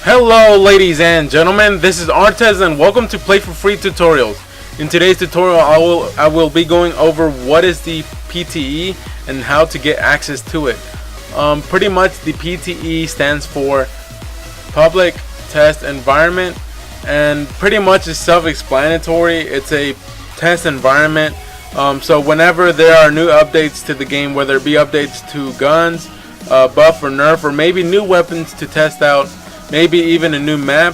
Hello ladies and gentlemen, this is Artez and welcome to Play4Free tutorials. In today's tutorial I will be going over what is the PTE and how to get access to it. Pretty much the PTE stands for Public Test Environment, and pretty much is self-explanatory. It's a test environment, so whenever there are new updates to the game, whether it be updates to guns, buff or nerf, or maybe new weapons to test out, maybe even a new map.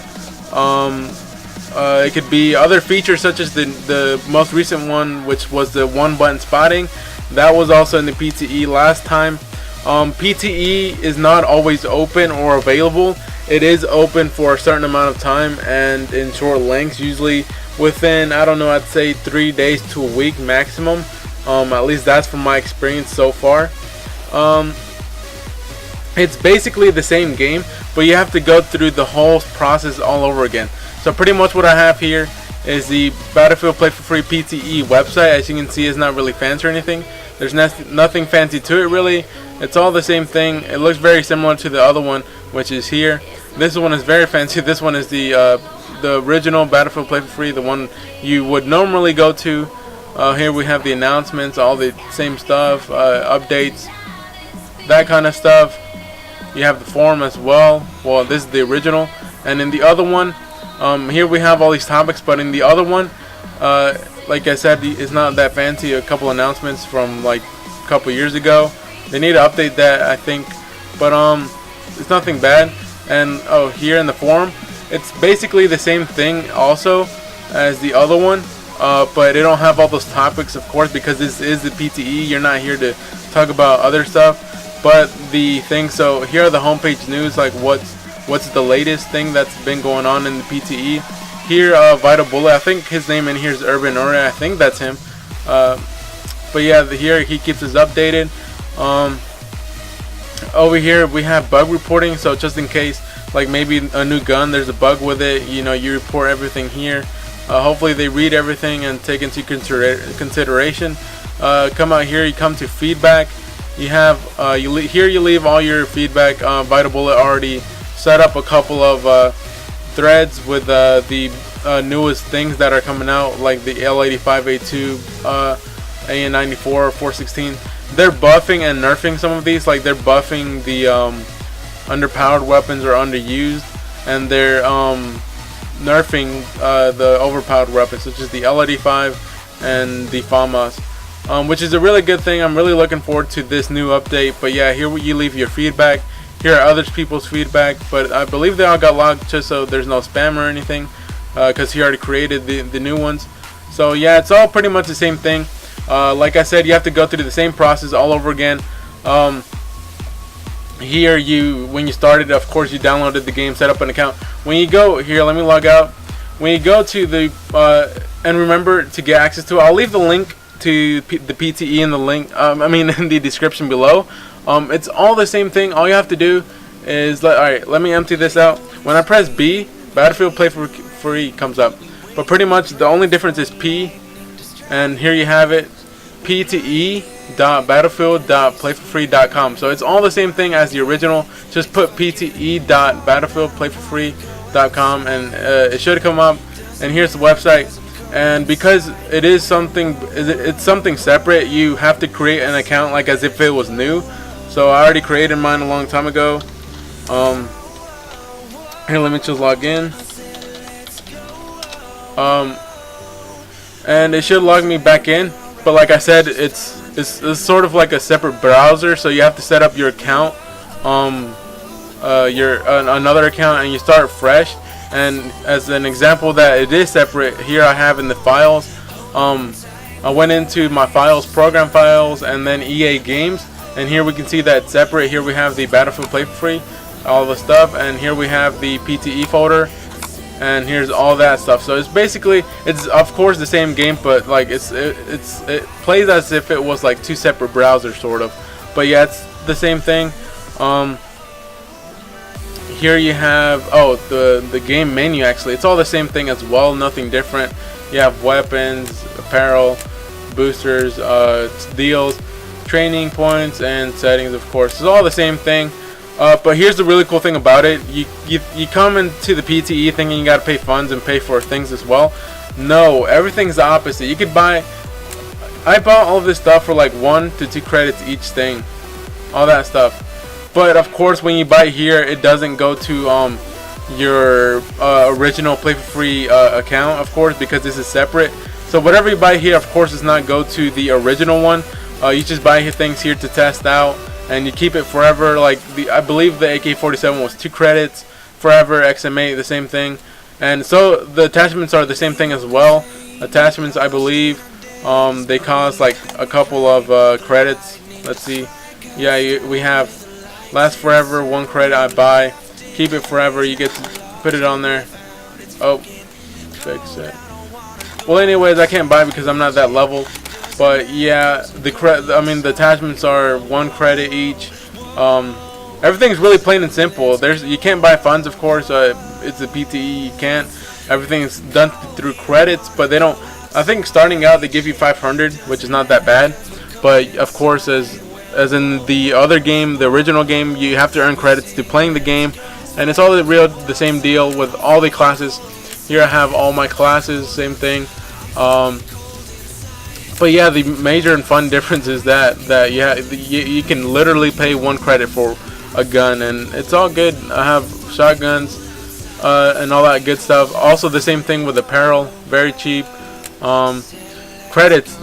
It could be other features such as the most recent one, which was the one button spotting. That was also in the PTE last time. PTE is not always open or available. It is open for a certain amount of time and in short lengths, usually within, I don't know, I'd say 3 days to a week maximum. At least that's from my experience so far. It's basically the same game, but you have to go through the whole process all over again. So pretty much what I have here is the Battlefield Play4Free PTE website. As you can see, it's not really fancy or anything. There's nothing fancy to it really. It's all the same thing. It looks very similar to the other one, which is here. This one is very fancy. This one is the original Battlefield Play4Free, the one you would normally go to. Here we have the announcements, all the same stuff, updates, that kind of stuff. You have the forum as well. Well, this is the original, and in the other one, here we have all these topics. But in the other one, like I said, it's not that fancy. A couple announcements from like a couple years ago. They need to update that, I think, but it's nothing bad. And oh, here in the forum, it's basically the same thing also as the other one, but it don't have all those topics, of course, because this is the PTE. You're not here to talk about other stuff. But the thing, so here are the homepage news, like what's the latest thing that's been going on in the PTE. Here, Vital Bullet, I think his name in here is Urban Uri, I think that's him. But yeah, here he keeps us updated. Over here we have bug reporting, so just in case, like maybe a new gun, there's a bug with it, you know, you report everything here. Hopefully they read everything and take into consideration. Come out here, you come to feedback. You have here you leave all your feedback. Vital Bullet already set up a couple of threads with the newest things that are coming out, like the L85A2, AN94, 416. They're buffing and nerfing some of these. Like they're buffing the underpowered weapons or underused, and they're nerfing the overpowered weapons, such as the L85 and the FAMAS. Which is a really good thing. I'm really looking forward to this new update. But yeah, here you leave your feedback. Here are other people's feedback, but I believe they all got logged just so there's no spam or anything, because he already created the new ones. So yeah, it's all pretty much the same thing. Like I said, you have to go through the same process all over again. Here when you started, of course, you downloaded the game, set up an account. When you go here, let me log out. When you go to the and remember to get access to it, I'll leave the link to the PTE in the link, in the description below. It's all the same thing. All you have to do is alright, let me empty this out. When I press B, Battlefield Play4Free comes up, but pretty much the only difference is P, and here you have it, pte.battlefield.play4free.com. so it's all the same thing as the original. Just put pte.battlefield.play4free.com and it should come up, and here's the website. And because it is something, it's something separate, you have to create an account like as if it was new. So I already created mine a long time ago. Here, let me just log in. And it should log me back in. But like I said, it's sort of like a separate browser, so you have to set up your account, another account, and you start fresh. And as an example that it is separate, here I have in the files, I went into my files, program files, and then EA games, and here we can see that it's separate. Here we have the Battlefield Play4Free, all the stuff, and here we have the PTE folder, and here's all that stuff. So it's basically, it's of course the same game, but like it plays as if it was like two separate browsers sort of. But yeah, it's the same thing. Here you have the game menu. Actually, it's all the same thing as well, nothing different. You have weapons, apparel, boosters, deals, training points, and settings. Of course, it's all the same thing. But here's the really cool thing about it. You come into the PTE thinking you gotta pay funds and pay for things as well. No, everything's the opposite. You could buy, I bought all of this stuff for like 1 to 2 credits each thing, all that stuff. But of course when you buy here, it doesn't go to your original Play4Free account, of course, because this is separate. So whatever you buy here, of course, does not go to the original one. You just buy things here to test out, and you keep it forever. Like I believe the AK-47 was 2 credits forever. XM8 the same thing, and so the attachments are the same thing as well. Attachments, I believe, they cost like a couple of credits. Let's see. Yeah, we have last forever, 1 credit. I buy. Keep it forever. You get to put it on there. Oh, fix it. Well, anyways, I can't buy because I'm not that level. But yeah, the attachments are 1 credit each. Everything's really plain and simple. You can't buy funds, of course. It's a PTE. You can't. Everything's done through credits, but they don't. I think starting out they give you 500, which is not that bad. But of course, as in the other game, the original game, you have to earn credits to playing the game. And it's all the same deal with all the classes. Here I have all my classes, same thing. But yeah, the major and fun difference is that you can literally pay 1 credit for a gun, and it's all good. I have shotguns and all that good stuff. Also the same thing with apparel, very cheap. Credits,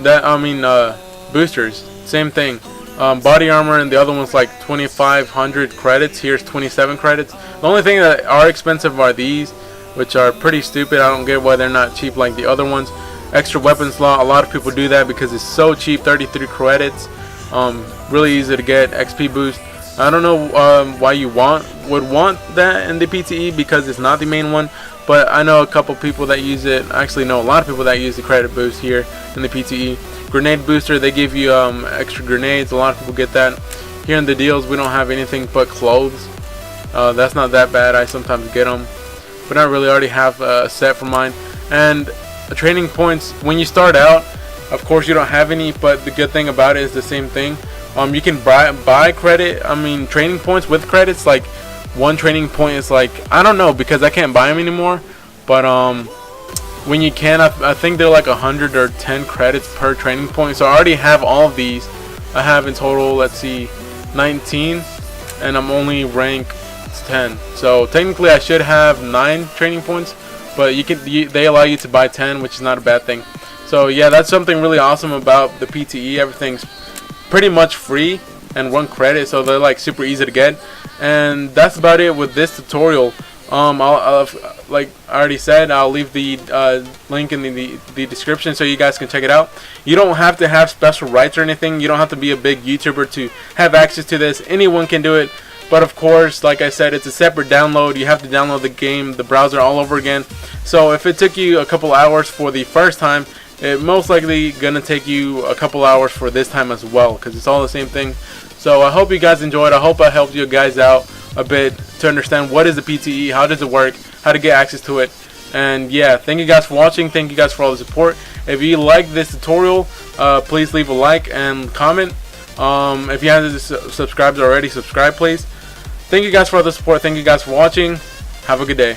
boosters, same thing. Body armor and the other one's like 2,500 credits. Here's 27 credits. The only thing that are expensive are these, which are pretty stupid. I don't get why they're not cheap like the other ones. Extra weapon slot, a lot of people do that because it's so cheap. 33 credits, really easy to get. XP boost. I don't know why you would want that in the PTE because it's not the main one, but I know a couple people that use it. I actually know a lot of people that use the credit boost here in the PTE. Grenade booster, they give you extra grenades. A lot of people get that. Here in the deals, we don't have anything but clothes. That's not that bad. I sometimes get them, but I really already have a set for mine. And training points, when you start out, of course you don't have any, but the good thing about it is the same thing. You can buy credit, training points with credits. Like 1 training point is like, I don't know because I can't buy them anymore, but when you can, I think they're like 100 or 10 credits per training point. So I already have all of these. I have in total, let's see, 19, and I'm only rank 10. So technically I should have 9 training points, but they allow you to buy 10, which is not a bad thing. So yeah, that's something really awesome about the PTE. Everything's pretty much free and 1 credit, so they're like super easy to get. And that's about it with this tutorial. Like I already said, I'll leave the link in the description so you guys can check it out. You don't have to have special rights or anything. You don't have to be a big YouTuber to have access to this. Anyone can do it. But of course, like I said, it's a separate download. You have to download the game, the browser all over again. So if it took you a couple hours for the first time, it most likely gonna take you a couple hours for this time as well, because it's all the same thing. So I hope you guys enjoyed. I hope I helped you guys out a bit to understand what is the PTE, how does it work, how to get access to it. And yeah, thank you guys for watching. Thank you guys for all the support. If you like this tutorial, please leave a like and comment. If you haven't subscribed already, subscribe please. Thank you guys for all the support. Thank you guys for watching. Have a good day.